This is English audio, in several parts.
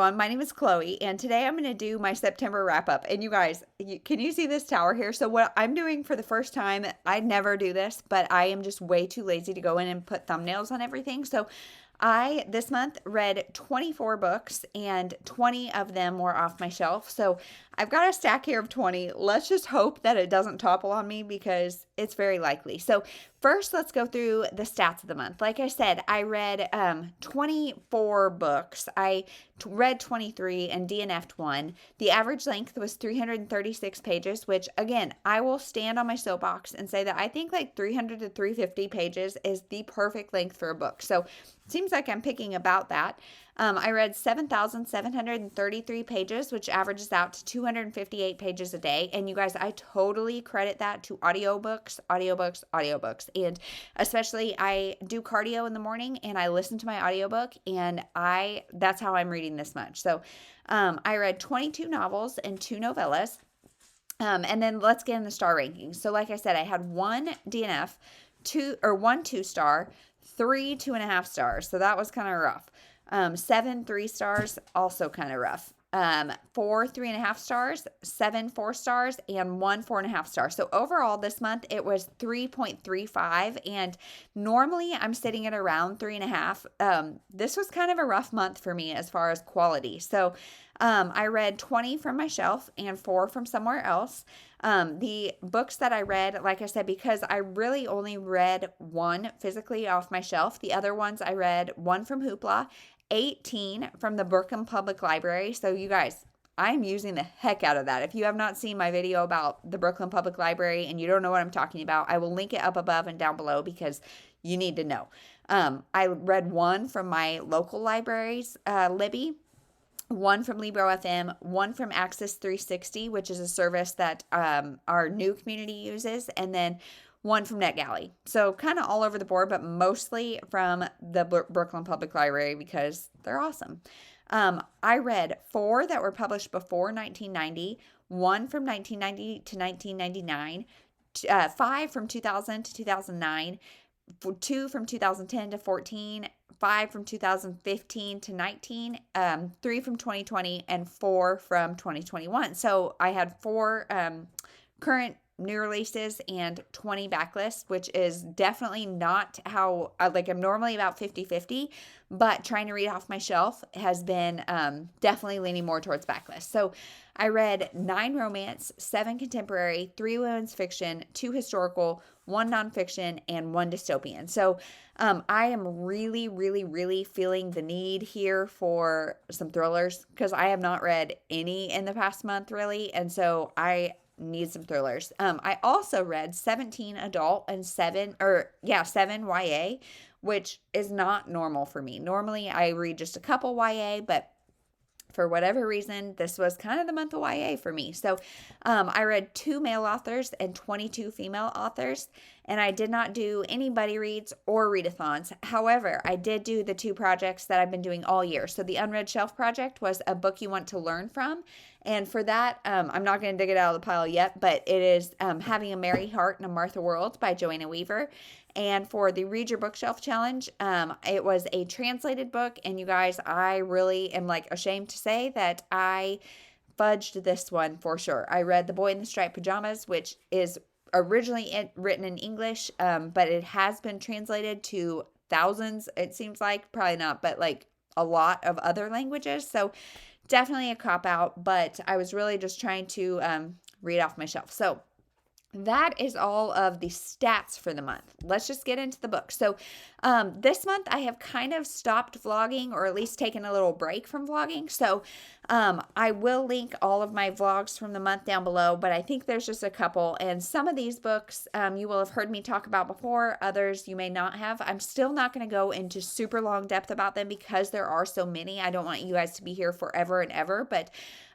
everyone. My name is Chloe, and today I'm going to do my September wrap up. And you guys, can you see this tower here? So what I'm doing for the first time, I never do this, but I am just way too lazy to go in and put thumbnails on everything. So I, this month, read 24 books, and 20 of them were off my shelf. So I've got a stack here of 20. Let's just hope that it doesn't topple on me because it's very likely. So first, let's go through the stats of the month. Like I said, I read 24 books. I read 23 and DNF'd one. The average length was 336 pages, which, again, I will stand on my soapbox and say that I think like 300 to 350 pages is the perfect length for a book. So it seems like I'm picking about that. I read 7,733 pages, which averages out to 258 pages a day. And you guys, I totally credit that to audiobooks. And especially I do cardio in the morning and I listen to my audiobook, and that's how I'm reading this much. So I read 22 novels and 2 novellas. And then let's get in the star rankings. So like I said, I had 1 DNF, 1 2-star, 3 2.5 stars. So that was kind of rough. 7 3 stars, also kind of rough. 4 3.5 stars, 7 4 stars, and 1 4.5 stars. So overall this month it was 3.35, and normally I'm sitting at around 3.5. This was kind of a rough month for me as far as quality. So I read 20 from my shelf and 4 from somewhere else. The books that I read, like I said, because I really only read 1 physically off my shelf. The other ones I read 1 from Hoopla, 18 from the Brooklyn Public Library. So you guys, I'm using the heck out of that. If you have not seen my video about the Brooklyn Public Library and you don't know what I'm talking about, I will link it up above and down below because you need to know. I read 1 from my local libraries, Libby, 1 from Libro FM, 1 from Access 360, which is a service that our new community uses, and then 1 from NetGalley. So kind of all over the board, but mostly from the Brooklyn Public Library because they're awesome. I read 4 that were published before 1990, 1 from 1990 to 1999, 5 from 2000 to 2009, 2 from 2010 to 14, 5 from 2015 to 19, 3 from 2020, and 4 from 2021. So I had 4 current new releases and 20 backlists, which is definitely not how, I'm normally about 50-50, but trying to read off my shelf has been definitely leaning more towards backlists. So I read 9 romance, 7 contemporary, 3 women's fiction, 2 historical, 1 nonfiction, and 1 dystopian. So I am really, really, really feeling the need here for some thrillers because I have not read any in the past month, really. And so I need some thrillers. I also read 17 adult and 7 YA, which is not normal for me. Normally I read just a couple YA, but for whatever reason, this was kind of the month of YA for me. So I read 2 male authors and 22 female authors, and I did not do any buddy reads or readathons. However, I did do the 2 projects that I've been doing all year. So the Unread Shelf Project was a book you want to learn from. And for that, I'm not going to dig it out of the pile yet, but it is Having a Merry Heart in a Martha World by Joanna Weaver. And for the Read Your Bookshelf Challenge, it was a translated book. And you guys, I really am ashamed to say that I fudged this one for sure. I read The Boy in the Striped Pajamas, which is originally written in English, but it has been translated to thousands, it seems like, probably not, but a lot of other languages. So definitely a cop-out, but I was really just trying to read off my shelf. So that is all of the stats for the month. Let's just get into the book. So this month I have kind of stopped vlogging, or at least taken a little break from vlogging. So I will link all of my vlogs from the month down below, but I think there's just a couple. And some of these books you will have heard me talk about before. Others you may not have. I'm still not going to go into super long depth about them because there are so many. I don't want you guys to be here forever and ever, but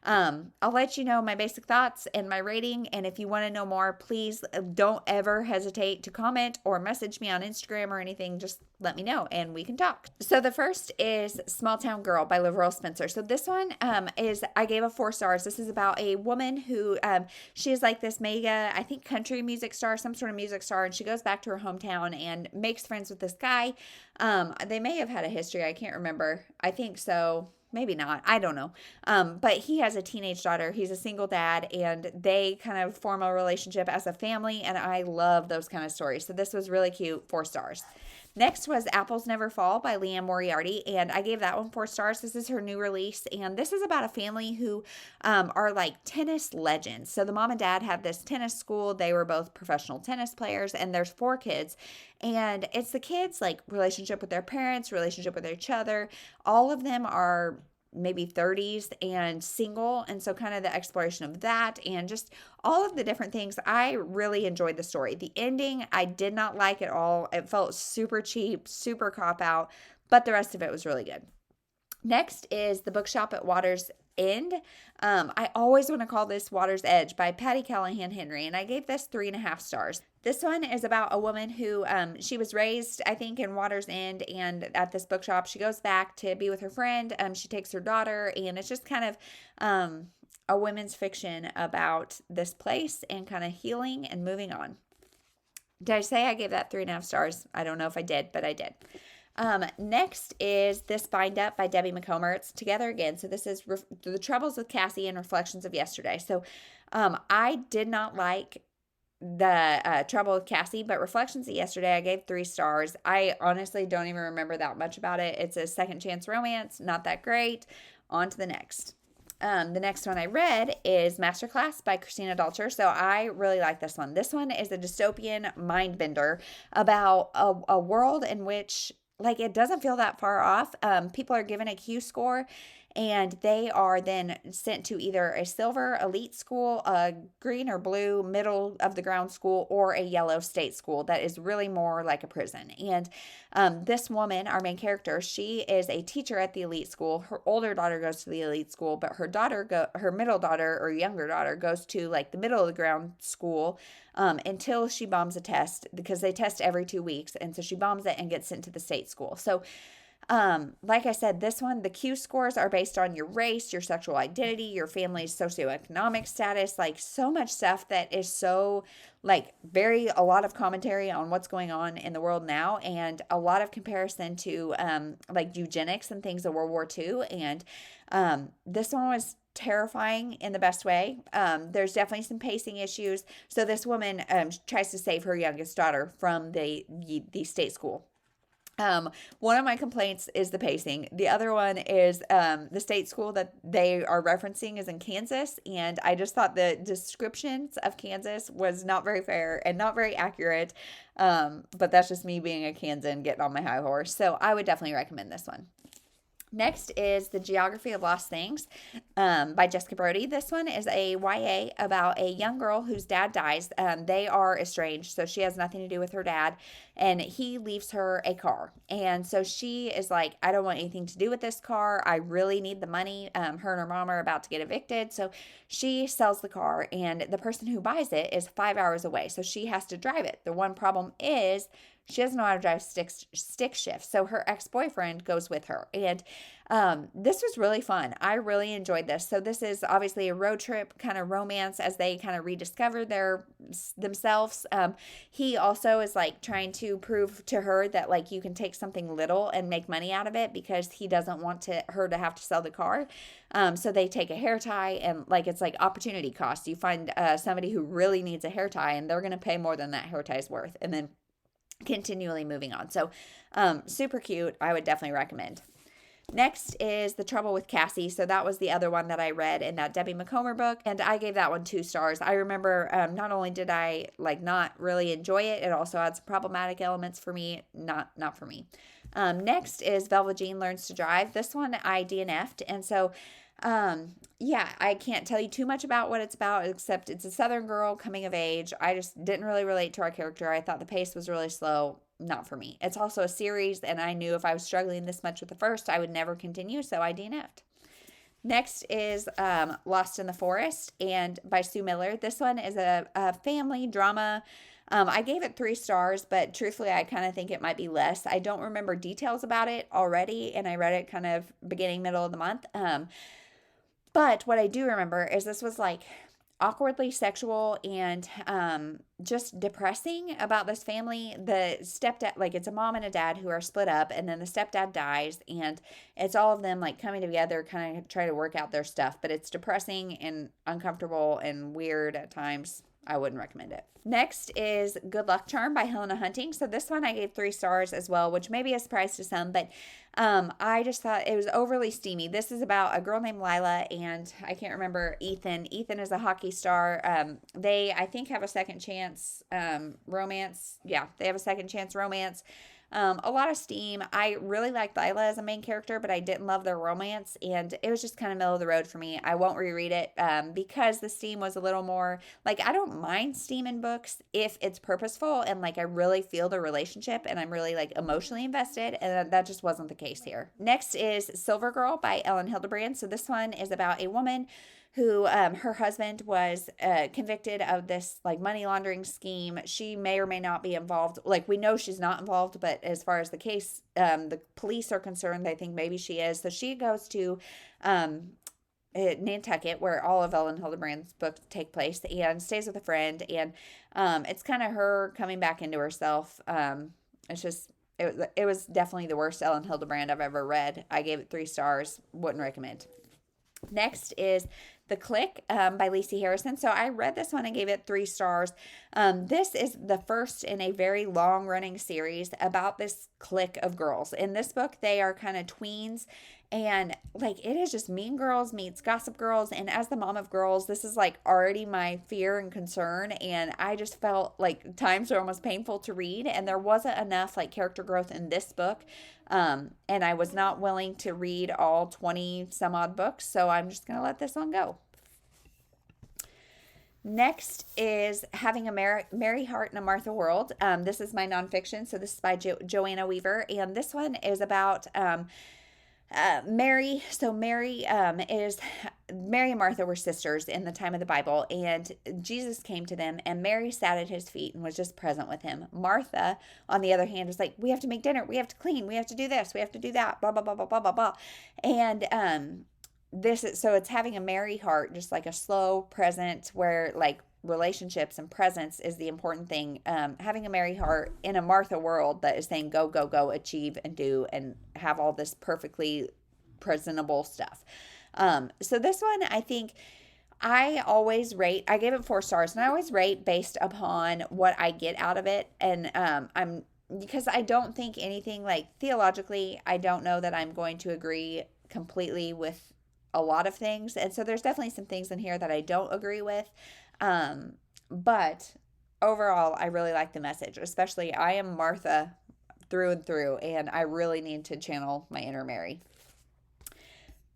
I'll let you know my basic thoughts and my rating. And if you want to know more, please don't ever hesitate to comment or message me on Instagram or anything. Just let me know and we can talk. So the first is Small Town Girl by Laurel Spencer. So this one I gave a 4 stars. This is about a woman who she is like this mega, I think, country music star, some sort of music star, and she goes back to her hometown and makes friends with this guy. They may have had a history. I can't remember. I think so. maybe not. I don't know. But he has a teenage daughter. He's a single dad, and they kind of form a relationship as a family. And I love those kind of stories. So this was really cute. 4 stars. Next was Apples Never Fall by Leanne Moriarty, and I gave that one 4 stars. This is her new release, and this is about a family who are like tennis legends. So the mom and dad have this tennis school. They were both professional tennis players, and there's 4 kids. And it's the kids' like relationship with their parents, relationship with each other. All of them are maybe 30s and single, and so kind of the exploration of that and just all of the different things. I really enjoyed the story. The ending I did not like at all. It felt super cheap, super cop out, but the rest of it was really good. Next is The Bookshop at Water's End. I always want to call this Water's Edge by Patty Callahan Henry, and I gave this 3.5 stars. This one is about a woman who she was raised, I think, in Water's End, and at this bookshop, she goes back to be with her friend. She takes her daughter, and it's just kind of a women's fiction about this place and kind of healing and moving on. Did I say I gave that 3.5 stars? I don't know if I did, but I did. Next is This Bind Up by Debbie McComber. It's together again. So this is The Troubles with Cassie and Reflections of Yesterday. So I did not like the Trouble with Cassie, but Reflections of Yesterday I gave 3 stars. I honestly don't even remember that much about it. It's a second chance romance, not that great. On to the next. The next one I read is Masterclass by Christina Dalcher. So I really like this one. This one is a dystopian mind bender about a world in which, like, it doesn't feel that far off. People are given a Q score, and they are then sent to either a silver elite school, a green or blue middle of the ground school, or a yellow state school that is really more like a prison. And this woman, our main character, she is a teacher at the elite school. Her older daughter goes to the elite school, but her middle daughter or younger daughter goes to like the middle of the ground school until she bombs a test, because they test every 2 weeks. And so she bombs it and gets sent to the state school. So like I said, this one, the Q scores are based on your race, your sexual identity, your family's socioeconomic status, like so much stuff that is so like a lot of commentary on what's going on in the world now, and a lot of comparison to like eugenics and things of World War II. And this one was terrifying in the best way. There's definitely some pacing issues. So this woman tries to save her youngest daughter from the state school. One of my complaints is the pacing. The other one is the state school that they are referencing is in Kansas, and I just thought the descriptions of Kansas was not very fair and not very accurate. But that's just me being a Kansan getting on my high horse. So I would definitely recommend this one. Next is The Geography of Lost Things by Jessica Brody. This one is a YA about a young girl whose dad dies. They are estranged, so she has nothing to do with her dad, and he leaves her a car. And so she is like, I don't want anything to do with this car. I really need the money. Her and her mom are about to get evicted, so she sells the car, and the person who buys it is 5 hours away, so she has to drive it. The one problem is she doesn't know how to drive stick shift, so her ex-boyfriend goes with her. And this was really fun. I really enjoyed this. So this is obviously a road trip kind of romance as they kind of rediscover themselves. He also is like trying to prove to her that like you can take something little and make money out of it, because he doesn't want her to have to sell the car. So they take a hair tie, and like it's like opportunity cost. You find somebody who really needs a hair tie, and they're going to pay more than that hair tie is worth. And then continually moving on. So super cute. I would definitely recommend. Next is The Trouble with Cassie. So that was the other one that I read in that Debbie McComber book, and I gave that one 2 stars. I remember not only did I like not really enjoy it, it also had some problematic elements for me. Not for me. Next is Velva Jean Learns to Drive. This one I DNF'd, and so yeah, I can't tell you too much about what it's about, except it's a Southern girl coming of age. I just didn't really relate to our character. I thought the pace was really slow. Not for me. It's also a series, and I knew if I was struggling this much with the first, I would never continue, so I DNF'd. Next is Lost in the Forest, and by Sue Miller. This one is a family drama. I gave it 3 stars, but truthfully, I kind of think it might be less. I don't remember details about it already, and I read it kind of beginning, middle of the month. But what I do remember is this was like awkwardly sexual and just depressing about this family. The stepdad, like it's a mom and a dad who are split up, and then the stepdad dies, and it's all of them like coming together, kind of try to work out their stuff, but it's depressing and uncomfortable and weird at times. I wouldn't recommend it. Next is Good Luck Charm by Helena Hunting. So this one I gave 3 stars as well, which may be a surprise to some, but I just thought it was overly steamy. This is about a girl named Lila and I can't remember Ethan. Ethan is a hockey star. They, I think, have a second chance romance. Yeah, they have a second chance romance. A lot of steam. I really liked Lila as a main character, but I didn't love their romance, and it was just kind of middle of the road for me. I won't reread it because the steam was a little more, like, I don't mind steam in books if it's purposeful and, like, I really feel the relationship and I'm really, like, emotionally invested, and that just wasn't the case here. Next is Silver Girl by Ellen Hildebrand. So this one is about a woman who her husband was convicted of this like money laundering scheme. She may or may not be involved. Like we know she's not involved, but as far as the case, the police are concerned, they think maybe she is. So she goes to Nantucket, where all of Ellen Hildebrand's books take place, and stays with a friend. And it's kind of her coming back into herself. It's just, it was definitely the worst Ellen Hildebrand I've ever read. I gave it 3 stars. Wouldn't recommend. Next is The Clique by Lacey Harrison. So I read this one and gave it 3 stars. This is the first in a very long-running series about this clique of girls. In this book, they are kind of tweens, and like it is just Mean Girls meets Gossip Girls. And as the mom of girls, this is like already my fear and concern. And I just felt like times are almost painful to read, and there wasn't enough like character growth in this book. And I was not willing to read all 20 some odd books, so I'm just going to let this one go. Next is Having a Merry Heart in a Martha World. This is my nonfiction, so this is by Joanna Weaver, and this one is about Mary. So Mary and Martha were sisters in the time of the Bible, and Jesus came to them, and Mary sat at his feet and was just present with him. Martha, on the other hand, was like, we have to make dinner, we have to clean, we have to do this, we have to do that, blah, blah, blah, blah, blah, blah, blah. And so it's having a merry heart, just like a slow present where like relationships and presence is the important thing. Having a merry heart in a Martha world that is saying go, go, go, achieve and do and have all this perfectly presentable stuff. So this one, I think I gave it 4 stars, and I always rate based upon what I get out of it. And because I don't think anything like theologically, I don't know that I'm going to agree completely with a lot of things. And so there's definitely some things in here that I don't agree with. But overall, I really like the message, especially I am Martha through and through, and I really need to channel my inner Mary.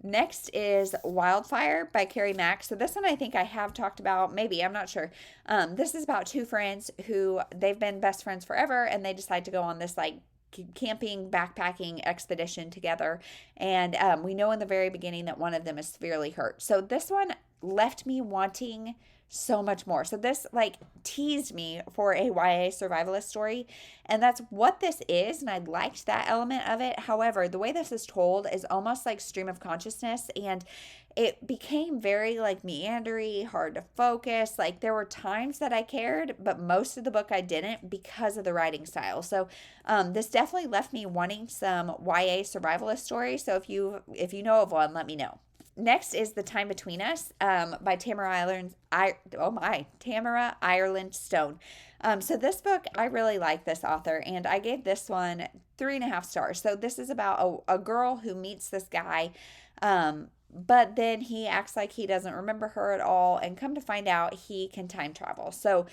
Next is Wildfire by Carrie Mack. So this one I think I have talked about, maybe, I'm not sure. This is about 2 friends who they've been best friends forever, and they decide to go on this like camping, backpacking expedition together. And we know in the very beginning that one of them is severely hurt. So this one left me wanting so much more. So this like teased me for a YA survivalist story, and that's what this is, and I liked that element of it. However, the way this is told is almost like stream of consciousness, and it became very like meandery, hard to focus. Like there were times that I cared, but most of the book I didn't because of the writing style. So this definitely left me wanting some YA survivalist stories. So if you know of one, let me know. Next is The Time Between Us by Tamara Ireland Stone. So this book, I really like this author, and I gave this one 3.5 stars. So this is about a girl who meets this guy, but then he acts like he doesn't remember her at all, and come to find out he can time travel. So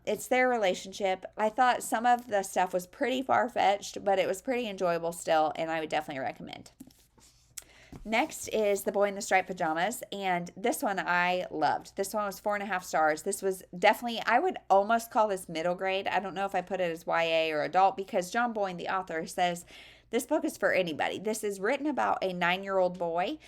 it's their relationship. I thought some of the stuff was pretty far-fetched, but it was pretty enjoyable still, and I would definitely recommend. Next is The Boy in the Striped Pajamas, and this one I loved. This one was 4.5 stars. This was definitely, I would almost call this middle grade. I don't know if I put it as YA or adult, because John Boyne, the author, says this book is for anybody. This is written about a 9-year-old boy,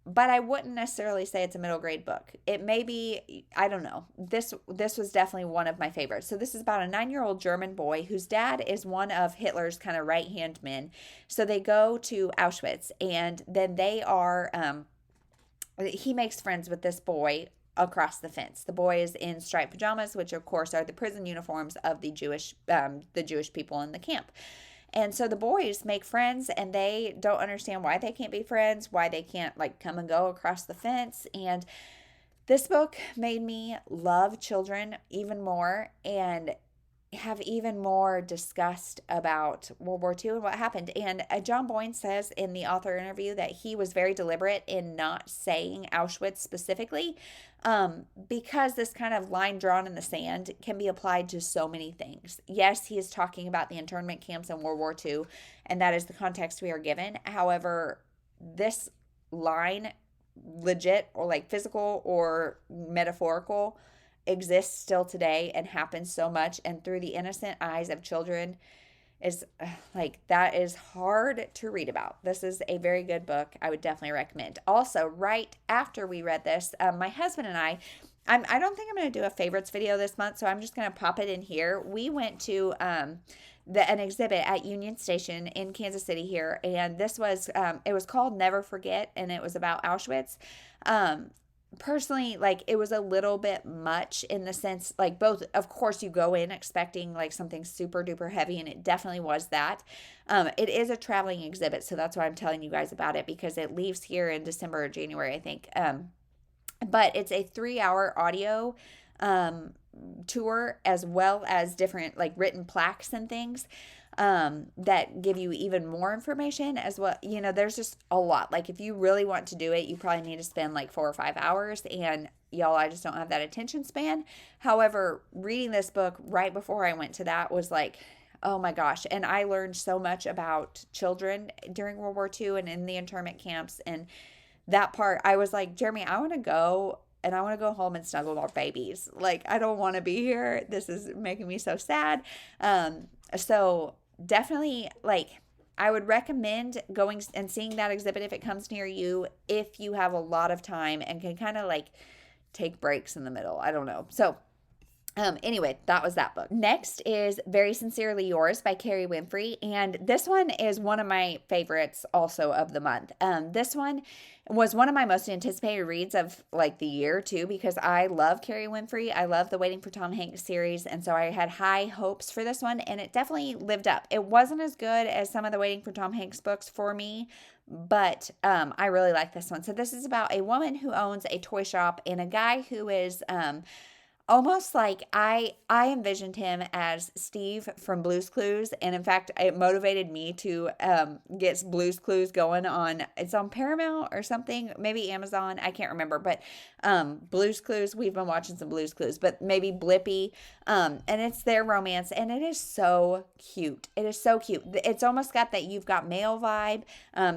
but I wouldn't necessarily say it's a middle grade book. It may be, I don't know. This was definitely one of my favorites. So this is about a 9-year-old German boy whose dad is one of Hitler's kind of right-hand men. So they go to Auschwitz, and then they are, he makes friends with this boy across the fence. The boy is in striped pajamas, which of course are the prison uniforms of the Jewish people in the camp. And so the boys make friends, and they don't understand why they can't be friends, why they can't like come and go across the fence. And this book made me love children even more and have even more disgust about World War II and what happened. And John Boyne says in the author interview that he was very deliberate in not saying Auschwitz specifically, because this kind of line drawn in the sand can be applied to so many things. Yes, he is talking about the internment camps in World War II, and that is the context we are given. However, this line, legit or like physical or metaphorical, exists still today and happens so much, and through the innocent eyes of children, is like, that is hard to read about. This is a very good book. I would definitely recommend. Also, right after we read this, my husband and I don't think I'm going to do a favorites video this month, so I'm just going to pop it in here. We went to an exhibit at Union Station in Kansas City here, and this was it was called Never Forget, and it was about Auschwitz. Personally, like, it was a little bit much in the sense, like, both, of course, you go in expecting like something super duper heavy, and it definitely was that. It is a traveling exhibit, so that's why I'm telling you guys about it, because it leaves here in December or January, I think. But it's a 3-hour audio tour, as well as different like written plaques and things that give you even more information as well. You know, there's just a lot. Like, if you really want to do it, you probably need to spend like 4 or 5 hours, and y'all, I just don't have that attention span. However, reading this book right before I went to that was like, oh my gosh. And I learned so much about children during World War II and in the internment camps. And that part, I was like, Jeremy, I want to go, and I want to go home and snuggle our babies. Like, I don't want to be here. This is making me so sad. So definitely, like, I would recommend going and seeing that exhibit if it comes near you, if you have a lot of time and can kind of like take breaks in the middle. I don't know. So anyway, that was that book. Next is Very Sincerely Yours by Carrie Winfrey. And this one is one of my favorites also of the month. This one was one of my most anticipated reads of like the year too, because I love Carrie Winfrey. I love the Waiting for Tom Hanks series. And so I had high hopes for this one, and it definitely lived up. It wasn't as good as some of the Waiting for Tom Hanks books for me, but I really like this one. So this is about a woman who owns a toy shop and a guy who is almost like I envisioned him as Steve from Blue's Clues. And in fact, it motivated me to get Blue's Clues going on. It's on Paramount or something, maybe Amazon. I can't remember. But Blue's Clues, we've been watching some Blue's Clues, but maybe Blippi. And it's their romance, and it is so cute. It is so cute. It's almost got that You've Got Mail vibe,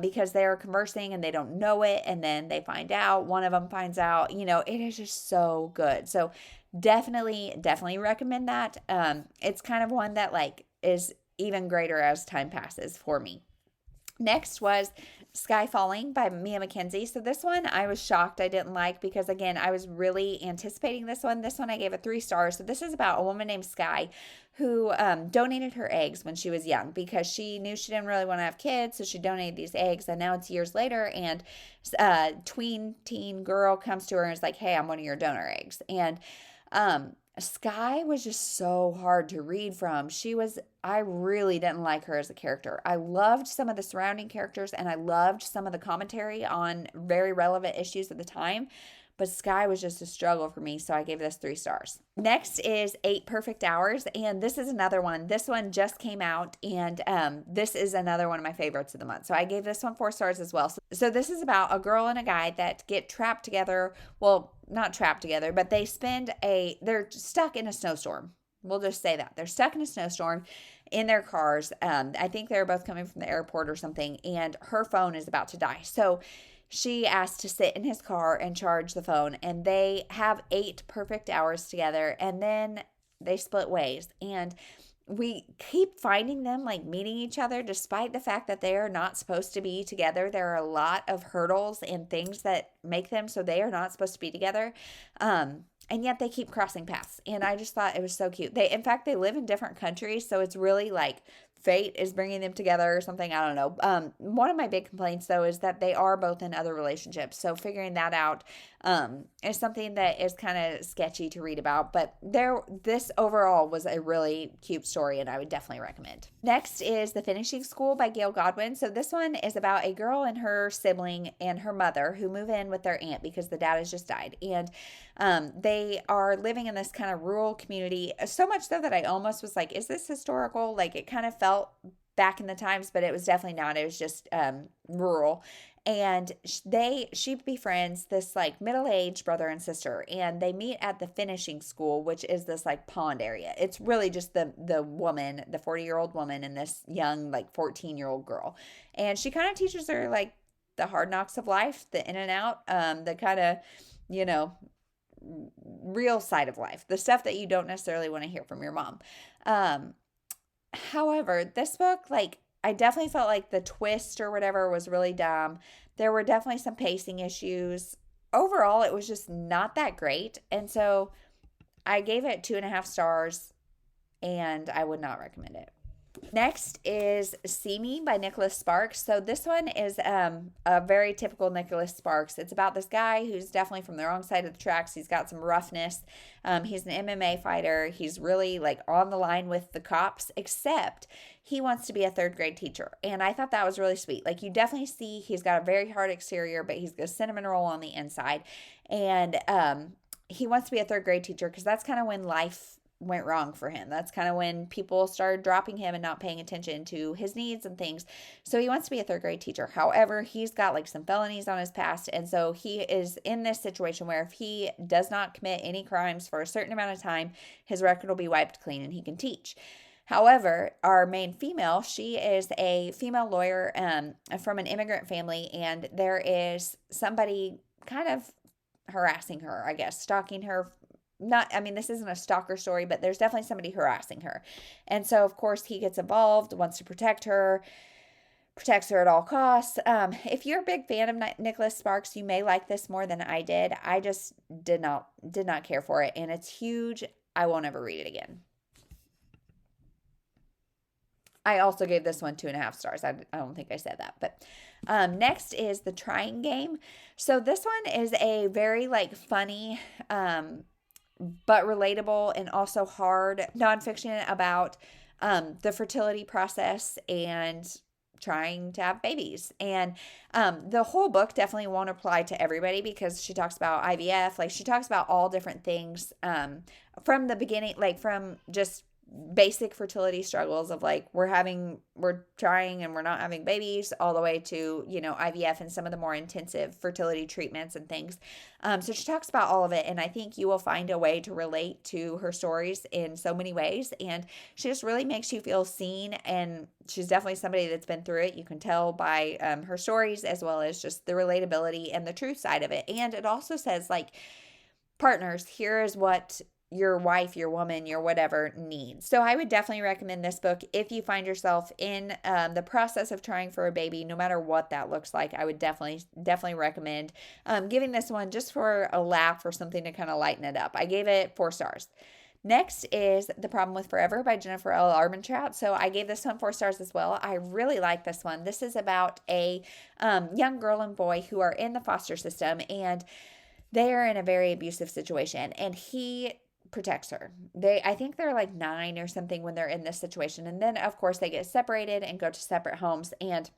because they're conversing and they don't know it. And then they find out, one of them finds out, you know, it is just so good. So definitely recommend that. It's kind of one that like is even greater as time passes for me. Next was Sky Falling by Mia McKenzie. So this one I was shocked I didn't like, because again, I was really anticipating this one. This one I gave it 3 stars. So this is about a woman named Sky who donated her eggs when she was young, because she knew she didn't really want to have kids. So she donated these eggs, and now it's years later, and tween teen girl comes to her and is like, hey, I'm one of your donor eggs. And Sky was just so hard to read from. I really didn't like her as a character. I loved some of the surrounding characters, and I loved some of the commentary on very relevant issues at the time, but Sky was just a struggle for me, so I gave this 3 stars. Next is 8 Perfect Hours, and this is another one. This one just came out, and this is another one of my favorites of the month. So I gave this one 4 stars as well. So this is about a girl and a guy that get trapped together. Well, not trapped together, but they're stuck in a snowstorm. We'll just say that. They're stuck in a snowstorm in their cars. I think they're both coming from the airport or something, and her phone is about to die. So she asked to sit in his car and charge the phone, and they have 8 perfect hours together, and then they split ways. And we keep finding them like meeting each other despite the fact that they are not supposed to be together. There are a lot of hurdles and things that make them so they are not supposed to be together. And yet they keep crossing paths. And I just thought it was so cute. In fact, they live in different countries. So it's really like fate is bringing them together or something. I don't know. One of my big complaints though is that they are both in other relationships. So figuring that out is something that is kind of sketchy to read about. But this overall was a really cute story, and I would definitely recommend. Next is The Finishing School by Gail Godwin. So this one is about a girl and her sibling and her mother who move in with their aunt because the dad has just died, and they are living in this kind of rural community. So much so that I almost was like, is this historical? Like, it kind of felt back in the times, but it was definitely not. It was just rural. And she befriends this like middle-aged brother and sister, and they meet at the finishing school, which is this like pond area. It's really just the woman, the 40-year-old woman, and this young like 14-year-old girl. And she kind of teaches her like the hard knocks of life, the in and out, the kind of, you know, real side of life, the stuff that you don't necessarily want to hear from your mom. However, this book, like, I definitely felt like the twist or whatever was really dumb. There were definitely some pacing issues. Overall, it was just not that great. And so I gave it 2.5 stars, and I would not recommend it. Next is Simi by Nicholas Sparks. So this one is a very typical Nicholas Sparks. It's about this guy who's definitely from the wrong side of the tracks. He's got some roughness. He's an MMA fighter. He's really like on the line with the cops, except he wants to be a 3rd grade teacher. And I thought that was really sweet. Like, you definitely see he's got a very hard exterior, but he's got a cinnamon roll on the inside. And he wants to be a 3rd grade teacher because that's kind of when life went wrong for him. That's kind of when people started dropping him and not paying attention to his needs and things. So he wants to be a 3rd grade teacher. However, he's got like some felonies on his past. And so he is in this situation where if he does not commit any crimes for a certain amount of time, his record will be wiped clean and he can teach. However, our main female, she is a female lawyer from an immigrant family, and there is somebody kind of harassing her, I guess, stalking her. This isn't a stalker story, but there's definitely somebody harassing her. And so, of course, he gets involved, wants to protects her at all costs. If you're a big fan of Nicholas Sparks, you may like this more than I did. I just did not care for it, and it's huge. I won't ever read it again. I also gave this one 2.5 stars. I don't think I said that. But next is The Trying Game. So this one is a very like funny but relatable and also hard nonfiction about the fertility process and trying to have babies. And the whole book definitely won't apply to everybody because she talks about IVF. Like, she talks about all different things from the beginning, like from just basic fertility struggles of like we're trying and we're not having babies, all the way to, you know, IVF and some of the more intensive fertility treatments and things. So she talks about all of it, and I think you will find a way to relate to her stories in so many ways, and she just really makes you feel seen, and she's definitely somebody that's been through it. You can tell by her stories, as well as just the relatability and the truth side of it. And it also says like, partners, here is what your wife, your woman, your whatever needs. So I would definitely recommend this book if you find yourself in the process of trying for a baby, no matter what that looks like. I would definitely recommend giving this one just for a laugh or something to kind of lighten it up. I gave it 4 stars. Next is The Problem with Forever by Jennifer L. Armentrout. So I gave this one 4 stars as well. I really like this one. This is about a young girl and boy who are in the foster system, and they are in a very abusive situation, and he protects her. I think they're like 9 or something when they're in this situation. And then of course they get separated and go to separate homes. And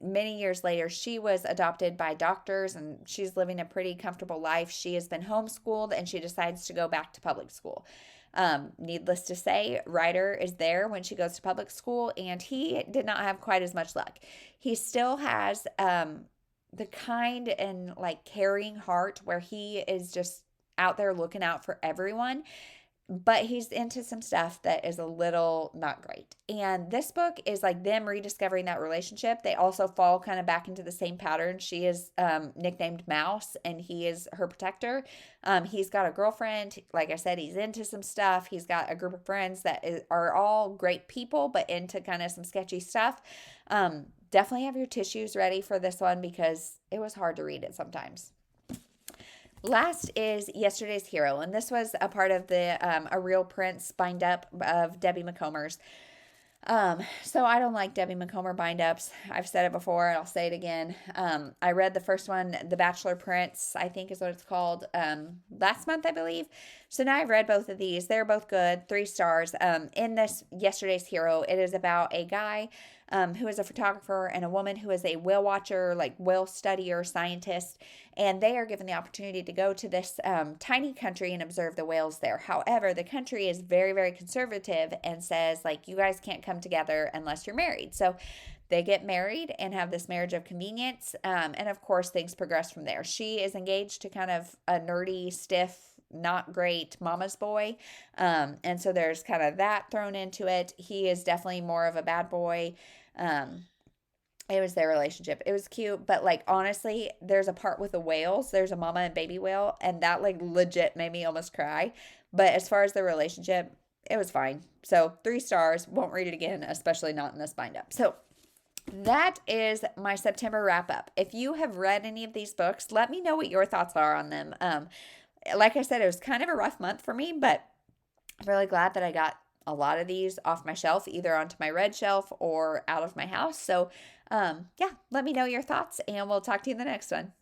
many years later, she was adopted by doctors, and she's living a pretty comfortable life. She has been homeschooled, and she decides to go back to public school. Needless to say, Ryder is there when she goes to public school, and he did not have quite as much luck. He still has the kind and like caring heart where he is just out there looking out for everyone, but he's into some stuff that is a little not great. And this book is like them rediscovering that relationship. They also fall kind of back into the same pattern. She is nicknamed Mouse, and he is her protector. He's got a girlfriend. Like I said, he's into some stuff. He's got a group of friends that are all great people, but into kind of some sketchy stuff. Definitely have your tissues ready for this one because it was hard to read it sometimes. Last is Yesterday's Hero, and this was a part of the A Real Prince bind up of Debbie McComer's. So I don't like Debbie Macomber bind-ups. I've said it before and I'll say it again. I read the first one, The Bachelor Prince, I think is what it's called, last month, I believe. So now I've read both of these. They're both good, 3 stars. In this Yesterday's Hero, it is about a guy who is a photographer and a woman who is a whale watcher, like whale studier, scientist, and they are given the opportunity to go to this tiny country and observe the whales there. However, the country is very, very conservative and says, like, you guys can't come together unless you're married. So they get married and have this marriage of convenience, and of course, things progress from there. She is engaged to kind of a nerdy, stiff, not great mama's boy. And so there's kind of that thrown into it. He is definitely more of a bad boy. It was their relationship. It was cute, but like honestly, there's a part with the whales. There's a mama and baby whale, and that like legit made me almost cry. But as far as the relationship, it was fine. So 3 stars. Won't read it again, especially not in this bind up. So that is my September wrap up. If you have read any of these books, let me know what your thoughts are on them. Like I said, it was kind of a rough month for me, but I'm really glad that I got a lot of these off my shelf, either onto my red shelf or out of my house. So, yeah, let me know your thoughts, and we'll talk to you in the next one.